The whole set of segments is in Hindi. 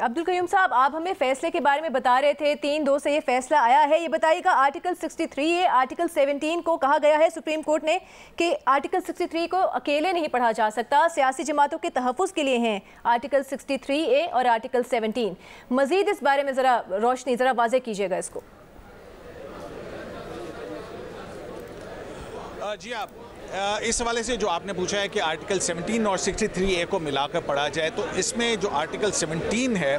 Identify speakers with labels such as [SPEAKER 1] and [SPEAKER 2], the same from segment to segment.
[SPEAKER 1] अब्दुल कयूम साहब, आप हमें फैसले के बारे में बता रहे थे, 3-2 से ये फैसला आया है। ये बताइएगा, आर्टिकल 63A, आर्टिकल 17 को कहा गया है सुप्रीम कोर्ट ने कि आर्टिकल 63 को अकेले नहीं पढ़ा जा सकता, सियासी जमातों के तहफ़्फ़ुज़ के लिए हैं आर्टिकल 63A और आर्टिकल 17। मज़ीद इस बारे में ज़रा रोशनी, ज़रा वाज़ेह कीजिएगा इसको।
[SPEAKER 2] जी, आप इस हवाले से जो आपने पूछा है कि आर्टिकल 17 और 63A को मिलाकर पढ़ा जाए, तो इसमें जो आर्टिकल 17 है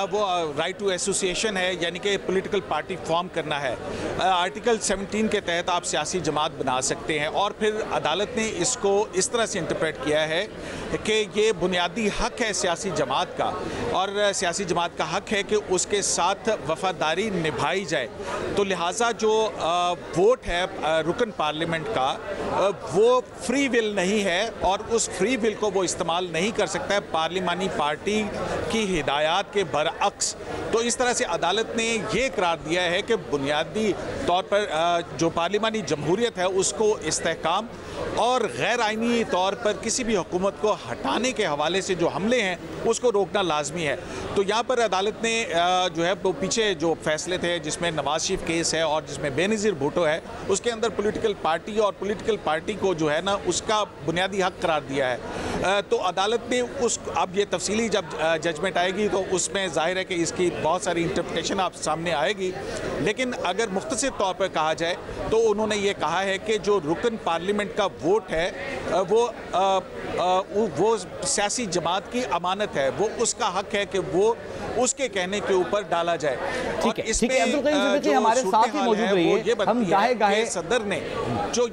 [SPEAKER 2] वो राइट टू एसोसिएशन है, यानी कि पॉलिटिकल पार्टी फॉर्म करना है। आर्टिकल 17 के तहत आप सियासी जमात बना सकते हैं, और फिर अदालत ने इसको इस तरह से इंटरप्रेट किया है कि ये बुनियादी हक है सियासी जमात का, और सियासी जमात का हक है कि उसके साथ वफादारी निभाई जाए। तो लिहाजा जो वोट है रुकन पार्लियामेंट का, वो फ्री विल नहीं है, और उस फ्री विल को वो इस्तेमाल नहीं कर सकता है पार्लिमानी पार्टी की हिदायत के बरअक्स। तो इस तरह से अदालत ने ये करार दिया है कि बुनियादी तौर पर जो पार्लिमानी जमहूरियत है उसको इस्तेहकाम, और गैर आइनी तौर पर किसी भी हुकूमत को हटाने के हवाले से जो हमले हैं उसको रोकना लाजमी है। तो यहाँ पर अदालत ने जो है वो पीछे जो फैसले थे जिसमें नवाज शरीफ केस है और जिसमें बेनज़ीर भुट्टो है, उसके अंदर पॉलिटिकल पार्टी और पॉलिटिकल पार्टी को जो है ना उसका बुनियादी हक करार दिया है। तो अदालत ने अब ये तफसीली जब जजमेंट आएगी तो उसमें जाहिर है कि इसकी बहुत सारी इंटरप्रिटेशन आप सामने आएगी, लेकिन अगर मुख्तसर तौर पर कहा जाए तो उन्होंने ये कहा है कि जो रुकन पार्लियामेंट का वोट है वो सियासी जमात की अमानत है, वो उसका हक है कि वो उसके कहने के ऊपर डाला जाए।
[SPEAKER 3] ठीक है, ठीक है अब्दुल कयूम जी हमारे साथ ही मौजूद रहिए। हम गाहे
[SPEAKER 2] सदर ने जो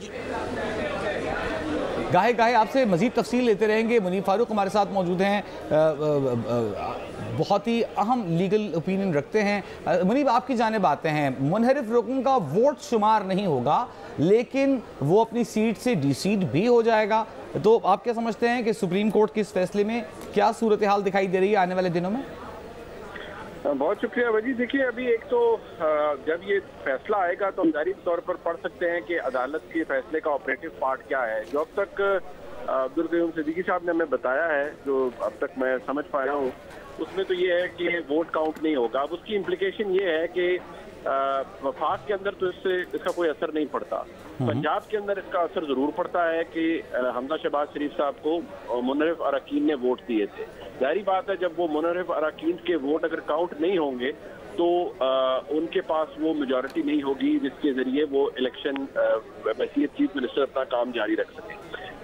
[SPEAKER 3] गाहे आपसे मजीद तफसील लेते रहेंगे। मुनीब फारूक हमारे साथ मौजूद हैं, बहुत ही अहम लीगल ओपिनियन रखते हैं। मुनीब, आपकी जानिब आते हैं, मुनहरिफ रुकन का वोट शुमार नहीं होगा लेकिन वो अपनी सीट से डिसीट भी हो जाएगा, तो आप क्या समझते हैं कि सुप्रीम कोर्ट के इस फैसले में क्या सूरत हाल दिखाई दे रही है आने वाले दिनों में?
[SPEAKER 4] बहुत शुक्रिया वजी। देखिए, अभी एक तो जब ये फैसला आएगा तो हम जारी तौर पर पढ़ सकते हैं कि अदालत के फैसले का ऑपरेटिव पार्ट क्या है। जो अब तक अब्दुल कयूम सिद्दीकी साहब ने हमें बताया है, जो अब तक मैं समझ पाया हूँ, उसमें तो ये है कि वोट काउंट नहीं होगा। अब उसकी इम्प्लीकेशन ये है कि वफाक के अंदर तो इसका कोई असर नहीं पड़ता, पंजाब के अंदर इसका असर जरूर पड़ता है कि हमजा शहबाज शरीफ साहब को मुनहरिफ अरकान ने वोट दिए थे। जाहिर बात है, जब वो मुनहरिफ अरकान के वोट अगर काउंट नहीं होंगे तो उनके पास वो मेजॉरिटी नहीं होगी जिसके जरिए वो इलेक्शन वसीयत चीफ मिनिस्टर अपना काम जारी रख सके।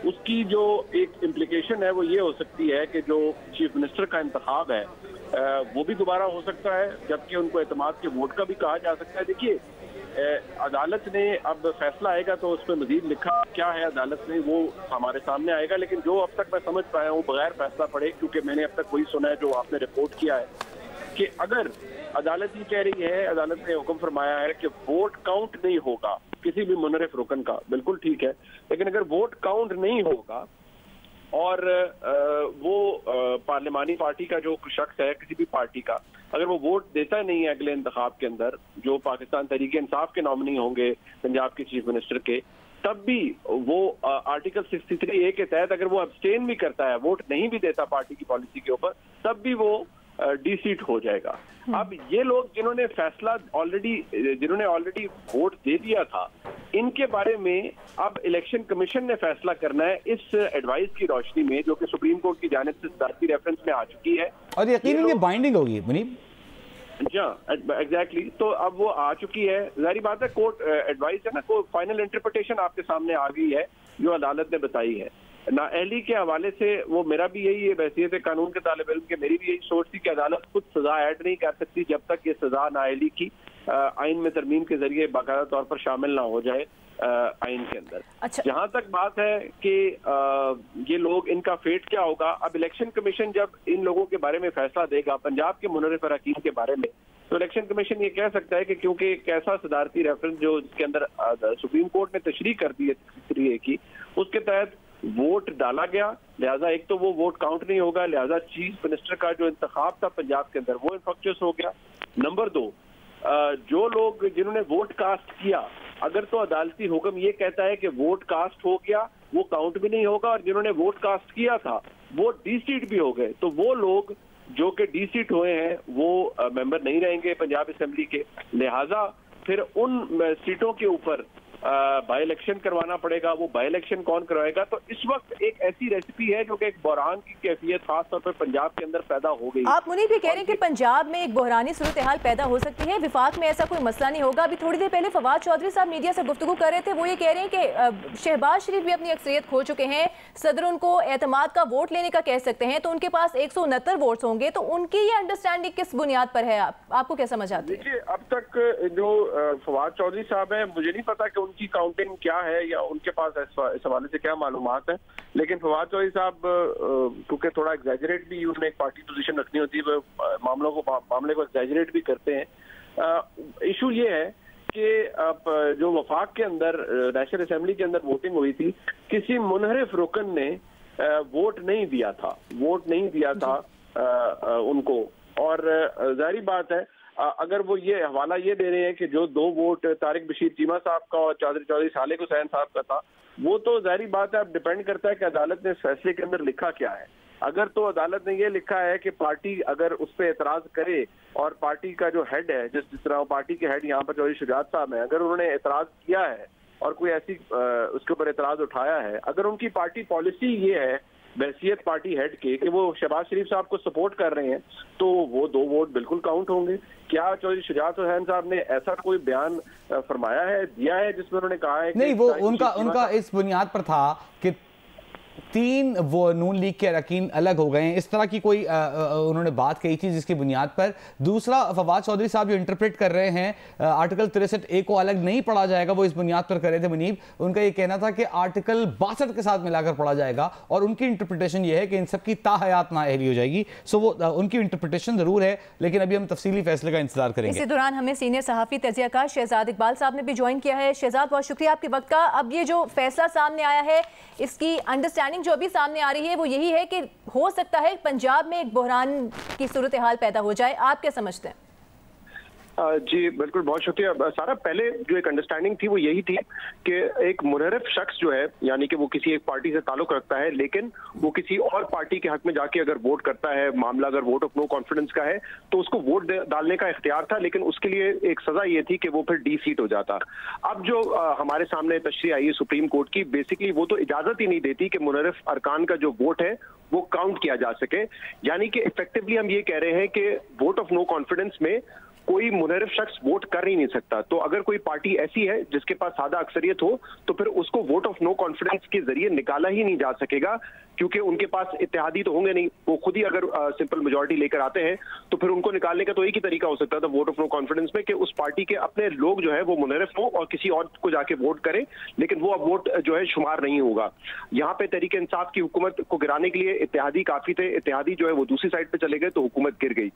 [SPEAKER 4] उसकी जो एक इम्प्लीकेशन है वो ये हो सकती है कि जो चीफ मिनिस्टर का इंतखाब है वो भी दोबारा हो सकता है, जबकि उनको एतमाद के वोट का भी कहा जा सकता है। देखिए, अदालत ने अब फैसला आएगा तो उस पर मजीद लिखा क्या है अदालत ने वो हमारे सामने आएगा, लेकिन जो अब तक मैं समझ पाया हूँ बगैर फैसला पढ़े, क्योंकि मैंने अब तक वही सुना है जो आपने रिपोर्ट किया है, कि अगर अदालत ये कह रही है, अदालत ने हुक्म फरमाया है कि वोट काउंट नहीं होगा किसी भी मुनहरिफ रुकन का, बिल्कुल ठीक है, लेकिन अगर वोट काउंट नहीं होगा और वो पार्लिमानी पार्टी का जो शख्स है किसी भी पार्टी का, अगर वो वोट देता नहीं है अगले इंतखाब के अंदर, जो पाकिस्तान तहरीक इंसाफ के नॉमिनी होंगे पंजाब के चीफ मिनिस्टर के, तब भी वो आर्टिकल 63A के तहत अगर वो अब्सटेन भी करता है, वोट नहीं भी देता पार्टी की पॉलिसी के ऊपर, तब भी वो डिसीट हो जाएगा। अब ये लोग जिन्होंने ऑलरेडी वोट दे दिया था, इनके बारे में अब इलेक्शन कमीशन ने फैसला करना है इस एडवाइस की रोशनी में जो कि सुप्रीम कोर्ट की जानिब से सदारती रेफरेंस में आ चुकी है,
[SPEAKER 3] और यकीनन ये बाइंडिंग होगी मुनीब।
[SPEAKER 4] एग्जैक्टली, तो अब वो आ चुकी है। जाहिर बात है, कोर्ट एडवाइस है ना, को फाइनल इंटरप्रिटेशन आपके सामने आ गई है जो अदालत ने बताई है। नाअहली के हवाले से वो मेरा भी यही है, बहसीयत कानून के तालिब इल्म के मेरी भी यही सोच थी कि अदालत खुद सजा ऐड नहीं कर सकती जब तक ये सजा नाअहली की आइन में तरमीम के जरिए बाकायदा तौर पर शामिल ना हो जाए आइन के अंदर।
[SPEAKER 1] अच्छा।
[SPEAKER 4] जहां तक बात है कि ये लोग, इनका फेट क्या होगा, अब इलेक्शन कमीशन जब इन लोगों के बारे में फैसला देगा पंजाब के मुनहरिफ अरकान के बारे में, तो इलेक्शन कमीशन ये कह सकता है कि क्योंकि एक ऐसा सदारती रेफरेंस जो जिसके अंदर सुप्रीम कोर्ट ने तशरीह कर दी है की, उसके तहत वोट डाला गया, लिहाजा एक तो वो वोट काउंट नहीं होगा, लिहाजा चीफ मिनिस्टर का जो इंतखाब था पंजाब के अंदर वो इन्फेक्शियस हो गया। नंबर 2, जो लोग जिन्होंने वोट कास्ट किया, अगर तो अदालती हुक्म ये कहता है कि वोट कास्ट हो गया, वो काउंट भी नहीं होगा, और जिन्होंने वोट कास्ट किया था वो डिसीट भी हो गए, तो वो लोग जो कि डी सीट हुए हैं वो मेंबर नहीं रहेंगे पंजाब असेंबली के, लिहाजा फिर उन सीटों के ऊपर बाई इलेक्शन करवाना पड़ेगा। वो बाई इलेक्शन कौन करवाएगा? तो इस वक्त एक ऐसी रेसिपी है जो कि एक बहरान की कैफियत खासतौर पर पंजाब के अंदर पैदा हो गई।
[SPEAKER 1] आप मुनीब भी कह रहे हैं कि पंजाब में एक बहरानी सूरत हाल पैदा हो सकती है, विफाक में ऐसा कोई मसला नहीं होगा। अभी थोड़ी देर पहले फवाद चौधरी साहब मीडिया से गुफ्तगू कर रहे थे, वो ये कह रहे हैं कि शहबाज शरीफ भी अपनी अक्सरियत खो चुके हैं, सदर उनको एतमाद का वोट लेने का कह सकते हैं, तो उनके पास 169 वोट्स होंगे। तो उनकी ये अंडरस्टैंडिंग किस बुनियाद पर है, आपको क्या समझ आती है?
[SPEAKER 4] देखिए, अब तक जो फवाद चौधरी साहब हैं, मुझे नहीं पता कि उनकी काउंटिंग क्या है या उनके पास इस हवाले से क्या मालूमात है, लेकिन फवाद चौधरी साहब क्योंकि थोड़ा एग्जैजरेट भी उन्हें एक पार्टी पोजीशन रखनी होती है, वो मामले को एग्जैजरेट भी करते हैं। इशू ये है कि जो वफाक के अंदर नेशनल असेंबली के अंदर वोटिंग हुई थी, किसी मुनहरिफ रुकन ने वोट नहीं दिया था उनको। और जाहिर बात है अगर वो ये हवाला ये दे रहे हैं कि जो 2 वोट तारिक बशीर चीमा साहब का और चौधरी सालेक हुसैन साहब का था, वो तो जाहिर बात है, अब डिपेंड करता है कि अदालत ने इस फैसले के अंदर लिखा क्या है। अगर तो अदालत ने ये लिखा है कि पार्टी अगर उस पर एतराज करे और पार्टी का जो हेड है, जिस तरह पार्टी के हेड यहाँ पर चौधरी शुजात साहब हैं, अगर उन्होंने एतराज किया है और कोई ऐसी उसके ऊपर एतराज उठाया है, अगर उनकी पार्टी पॉलिसी ये है बहसियत पार्टी हेड के कि वो शहबाज शरीफ साहब को सपोर्ट कर रहे हैं, तो वो 2 वोट बिल्कुल काउंट होंगे। क्या चौधरी शुजात हुसैन साहब ने ऐसा कोई बयान फरमाया है, दिया है, जिसमें उन्होंने कहा है
[SPEAKER 3] नहीं, वो उनका इस बुनियाद पर था कि 3 वो नून लीग के अरकान अलग हो गए हैं, इस तरह की कोई उन्होंने बात कही थी जिसकी बुनियाद पर। दूसरा, फवाद चौधरी साहब जो इंटरप्रेट कर रहे हैं आर्टिकल 63A को अलग नहीं पढ़ा जाएगा, वो इस बुनियाद पर कर रहे थे मुनीब। उनका ये कहना था कि आर्टिकल 62 के साथ मिलाकर पढ़ा जाएगा, और उनकी इंटरप्रिटेशन ये है कि इन सब की ताहयात नाअहली हो जाएगी। सो वो उनकी इंटरप्रिटेशन जरूर है, लेकिन अभी हम तफसीली फैसले का इंतजार करेंगे।
[SPEAKER 1] इसी दौरान हमें सीनियर सहाफ़ी तजियाकार शहजाद इकबाल साहब ने भी ज्वाइन किया है। शहजाद, बहुत शुक्रिया आपके वक्त का। अब ये जो फैसला सामने आया है, इसकी अंडरस्टैंडिंग जो अभी सामने आ रही है वो यही है कि हो सकता है पंजाब में एक बहरान की सूरत हाल पैदा हो जाए। आप क्या समझते हैं?
[SPEAKER 4] जी बिल्कुल, बहुत शुक्रिया सारा। पहले जो एक अंडरस्टैंडिंग थी वो यही थी कि एक मुनहरिफ शख्स जो है, यानी कि वो किसी एक पार्टी से ताल्लुक रखता है, लेकिन वो किसी और पार्टी के हक में जाके अगर वोट करता है, मामला अगर वोट ऑफ नो कॉन्फिडेंस का है, तो उसको वोट डालने का इख्तियार था, लेकिन उसके लिए एक सजा ये थी कि वो फिर डी सीट हो जाता। अब जो हमारे सामने तशरीह आई है सुप्रीम कोर्ट की, बेसिकली वो तो इजाजत ही नहीं देती कि मुनहरिफ अरकान का जो वोट है वो काउंट किया जा सके। यानी कि इफेक्टिवली हम ये कह रहे हैं कि वोट ऑफ नो कॉन्फिडेंस में कोई मुनहरिफ शख्स वोट कर ही नहीं सकता। तो अगर कोई पार्टी ऐसी है जिसके पास सादा अक्सरियत हो, तो फिर उसको वोट ऑफ नो कॉन्फिडेंस के जरिए निकाला ही नहीं जा सकेगा, क्योंकि उनके पास इत्तेहादी तो होंगे नहीं। वो खुद ही अगर सिंपल मेजॉरिटी लेकर आते हैं, तो फिर उनको निकालने का तो एक ही तरीका हो सकता था वोट ऑफ नो कॉन्फिडेंस में, कि उस पार्टी के अपने लोग जो है वो मुनहरिफ हो और किसी और को जाके वोट करें, लेकिन वो अब वोट जो है शुमार नहीं होगा। यहाँ पे तहरीक इंसाफ की हुकूमत को गिराने के लिए इत्तेहादी काफी थे, इत्तेहादी जो है वो दूसरी साइड पे चले गए तो हुकूमत गिर गई।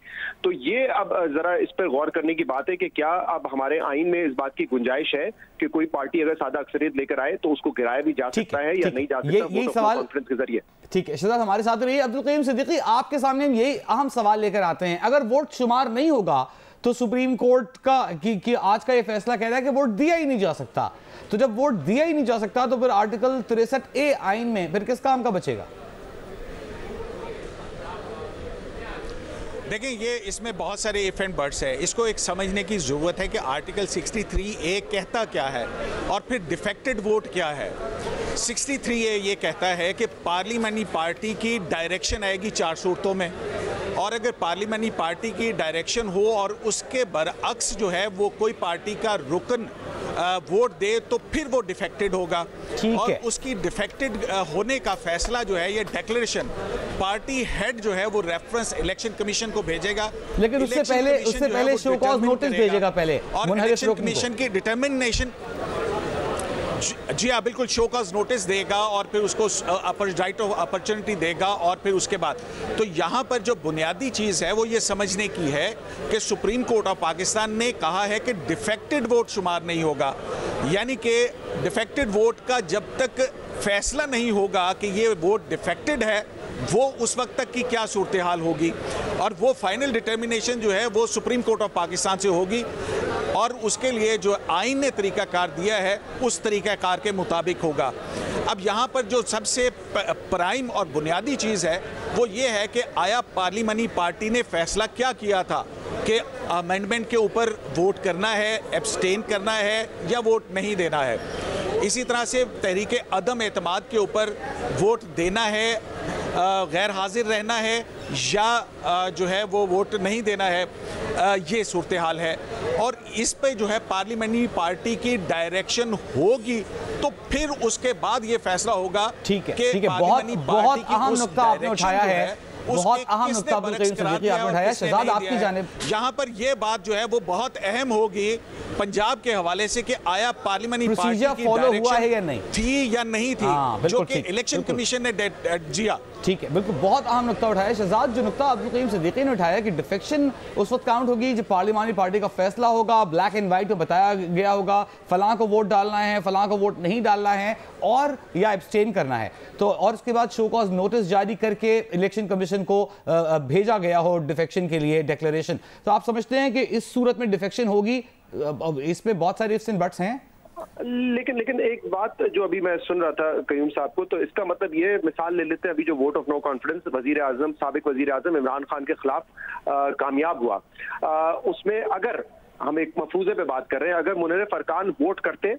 [SPEAKER 4] तो ये अब जरा इस पर गौर करने की बात है कि क्या अब हमारे आइन में इस बात की गुंजाइश है कि कोई पार्टी अगर सादा अक्सरियत लेकर आए तो उसको गिराया भी जा सकता है या नहीं जा सकता वोट ऑफ नो कॉन्फिडेंस के जरिए।
[SPEAKER 3] ठीक है शहजाद, हमारे साथ रहिए। अब्दुल करीम सिद्दीकी, आपके सामने हम यही अहम सवाल लेकर आते हैं। अगर वोट शुमार नहीं होगा तो सुप्रीम कोर्ट का कि आज का ये फैसला कह रहा है कि वोट दिया ही नहीं जा सकता, तो जब वोट दिया ही नहीं जा सकता तो फिर आर्टिकल 63A आइन में फिर किस काम का बचेगा?
[SPEAKER 2] देखें, ये इसमें बहुत सारे इफ एंड बट्स है। इसको एक समझने की ज़रूरत है कि आर्टिकल 63A कहता क्या है और फिर डिफेक्टेड वोट क्या है। 63A ये कहता है कि पार्लियामेंट्री पार्टी की डायरेक्शन आएगी 4 सूरतों में, और अगर पार्लियामेंट्री पार्टी की डायरेक्शन हो और उसके बरअक्स जो है वो कोई पार्टी का रुकन वोट दे तो फिर वो डिफेक्टेड होगा, और उसकी डिफेक्टेड होने का फैसला जो है ये डिक्लेरेशन पार्टी हेड जो है वो रेफरेंस इलेक्शन कमीशन को भेजेगा।
[SPEAKER 3] लेकिन उससे पहले शो कॉज नोटिस भेजेगा पहले,
[SPEAKER 2] और इलेक्शन कमीशन की डिटर्मिनेशन, जी हाँ बिल्कुल, शो कॉज नोटिस देगा और फिर उसको राइट ऑफ अपॉर्चुनिटी देगा, और फिर उसके बाद तो यहाँ पर जो बुनियादी चीज़ है वो ये समझने की है कि सुप्रीम कोर्ट ऑफ पाकिस्तान ने कहा है कि डिफेक्टेड वोट शुमार नहीं होगा। यानी कि डिफेक्टेड वोट का जब तक फैसला नहीं होगा कि ये वोट डिफेक्टेड है, वो उस वक्त तक की क्या सूरत हाल होगी, और वो फाइनल डिटर्मिनेशन जो है वो सुप्रीम कोर्ट ऑफ पाकिस्तान से होगी, और उसके लिए जो आइन ने तरीकाकार दिया है उस तरीकाकार के मुताबिक होगा। अब यहाँ पर जो सबसे प्राइम और बुनियादी चीज़ है वो ये है कि आया पार्लिमानी पार्टी ने फैसला क्या किया था कि अमेंडमेंट के ऊपर वोट करना है, एब्सटेन करना है या वोट नहीं देना है। इसी तरह से तहरीक अदम एतमाद के ऊपर वोट देना है, गैर हाजिर रहना है या जो है वो वोट नहीं देना है, ये सूरत हाल है। और इस पे जो है पार्लियामेंट्री पार्टी की डायरेक्शन होगी तो फिर उसके बाद ये फैसला होगा।
[SPEAKER 3] ठीक है, बहुत अहम नुक्ता आपने उठाया है, बहुत अहम नुक्ता आपने उठाया। शहजाद, आपकी जानिब
[SPEAKER 2] यहाँ पर ये बात जो है वो बहुत अहम होगी पंजाब के हवाले से कि आया पार्लियामेंट्री पार्टी की
[SPEAKER 3] फॉलो हुआ है या नहीं
[SPEAKER 2] थी या नहीं थी, जो कि इलेक्शन कमीशन ने जिया।
[SPEAKER 3] ठीक है, बिल्कुल बहुत अहम नुक्ता उठाया शहजाद। जो नुक्ता अब्दुल करीम सिद्दीकी ने उठाया कि डिफेक्शन उस वक्त काउंट होगी जब पार्लियामानी पार्टी का फैसला होगा, ब्लैक एंड व्हाइट में बताया गया होगा फलां को वोट डालना है, फलां को वोट नहीं डालना है और या एब्सटेन करना है। तो और उसके बाद शो कॉज नोटिस जारी करके इलेक्शन कमीशन को भेजा गया हो डिफेक्शन के लिए डिक्लेरेशन। तो आप समझते हैं कि इस सूरत में डिफेक्शन होगी? इसमें बहुत सारे इफ्स एंड बट्स हैं,
[SPEAKER 4] लेकिन एक बात जो अभी मैं सुन रहा था कयूम साहब को, तो इसका मतलब ये मिसाल ले लेते हैं, अभी जो वोट ऑफ नो कॉन्फिडेंस वजीर आजम साबिक वजीर आजम इमरान खान के खिलाफ कामयाब हुआ, उसमें अगर हम एक मफरूजे पे बात कर रहे हैं, अगर मुनर्रिफ अरकान वोट करते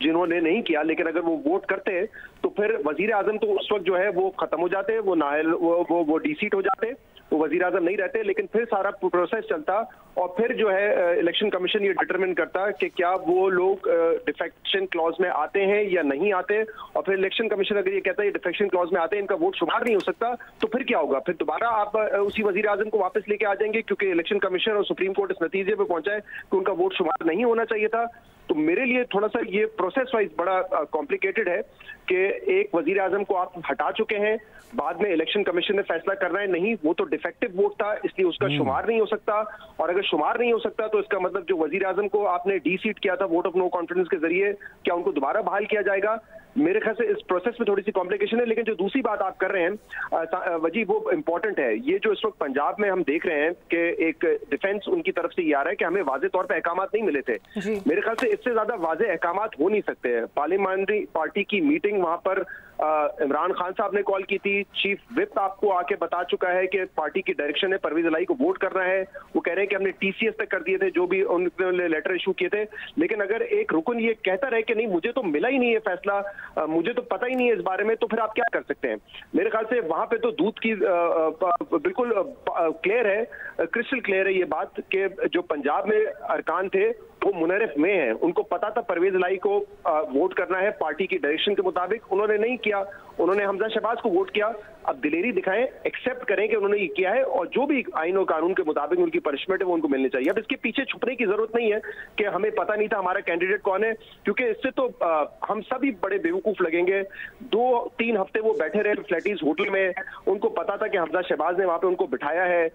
[SPEAKER 4] जिन्होंने नहीं किया, लेकिन अगर वो वोट करते तो फिर वजीर आजम तो उस वक्त जो है वो खत्म हो जाते, वो नायल वो डीसीट हो जाते, वो वजीर आजम नहीं रहते, लेकिन फिर सारा प्रोसेस चलता और फिर जो है इलेक्शन कमीशन ये डिटरमिन करता कि क्या वो लोग डिफेक्शन क्लॉज में आते हैं या नहीं आते, और फिर इलेक्शन कमीशन अगर ये कहता है डिफेक्शन क्लॉज में आते हैं, इनका वोट शुमार नहीं हो सकता, तो फिर क्या होगा? फिर दोबारा आप उसी वजीर आजम को वापस लेके आ जाएंगे क्योंकि इलेक्शन कमीशन और सुप्रीम कोर्ट इस नतीजे पे पहुंचा है कि उनका वोट शुमार नहीं होना चाहिए था। तो मेरे लिए थोड़ा सा ये प्रोसेस वाइज बड़ा कॉम्प्लिकेटेड है कि एक वजीर आजम को आप हटा चुके हैं, बाद में इलेक्शन कमीशन ने फैसला करना है नहीं वो तो डिफेक्टिव वोट था इसलिए उसका शुमार नहीं हो सकता, और अगर शुमार नहीं हो सकता तो इसका मतलब जो वजीर आजम को आपने डी सीट किया था वोट ऑफ नो कॉन्फिडेंस के जरिए, क्या उनको दोबारा बहाल किया जाएगा? मेरे ख्याल से इस प्रोसेस में थोड़ी सी कॉम्प्लिकेशन है। लेकिन जो दूसरी बात आप कर रहे हैं वजी, वो इंपॉर्टेंट है। ये जो इस वक्त पंजाब में हम देख रहे हैं कि एक डिफेंस उनकी तरफ से ये आ रहा है कि हमें वाज़े तौर पे अहकामात नहीं मिले थे। मेरे ख्याल से इससे ज्यादा वाज़े अहकामात हो नहीं सकते हैं। पार्लियामेंट्री पार्टी की मीटिंग वहां पर इमरान खान साहब ने कॉल की थी, चीफ विप आपको आके बता चुका है कि पार्टी की डायरेक्शन है परवेज इलाही को वोट करना है, वो कह रहे हैं कि हमने टीसीएस तक कर दिए थे जो भी उन्होंने लेटर इशू किए थे। लेकिन अगर एक रुकन ये कहता रहे कि नहीं मुझे तो मिला ही नहीं है फैसला, मुझे तो पता ही नहीं है इस बारे में, तो फिर आप क्या कर सकते हैं? मेरे ख्याल से वहां पे तो दूध की बिल्कुल क्लियर है, क्रिस्टल क्लियर है ये बात कि जो पंजाब में अरकान थे वो मुनर्रिफ में हैं, उनको पता था परवेज इलाही को वोट करना है पार्टी की डायरेक्शन के मुताबिक, उन्होंने नहीं किया, उन्होंने हमजा शहबाज को वोट किया। अब दिलेरी दिखाएं, एक्सेप्ट करें कि उन्होंने ये किया है और जो भी आईन और कानून के मुताबिक उनकी पनिशमेंट है वो उनको मिलनी चाहिए। अब इसके पीछे छुपने की जरूरत नहीं है कि हमें पता नहीं था हमारा कैंडिडेट कौन है, क्योंकि इससे तो हम सभी बड़े बेवकूफ लगेंगे। 2-3 हफ्ते वो बैठे रहे फ्लैटीज होटल में, उनको पता था कि हमजा शहबाज ने वहां पे उनको बिठाया है।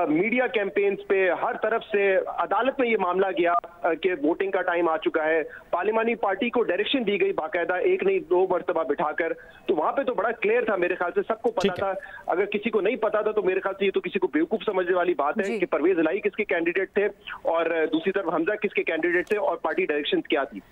[SPEAKER 4] मीडिया कैंपेन्स पे हर तरफ से अदालत में ये मामला गया कि वोटिंग का टाइम आ चुका है, पार्लियामानी पार्टी को डायरेक्शन दी गई बाकायदा, एक नहीं 2 मरतबा बिठाकर, तो वहां पे तो बड़ा क्लियर था, मेरे ख्याल से सबको पता था। अगर किसी को नहीं पता था तो मेरे ख्याल से ये तो किसी को बेवकूफ समझने वाली बात है कि परवेज इलाही किसके कैंडिडेट थे और दूसरी तरफ हमजा किसके कैंडिडेट थे और पार्टी डायरेक्शन क्या थी।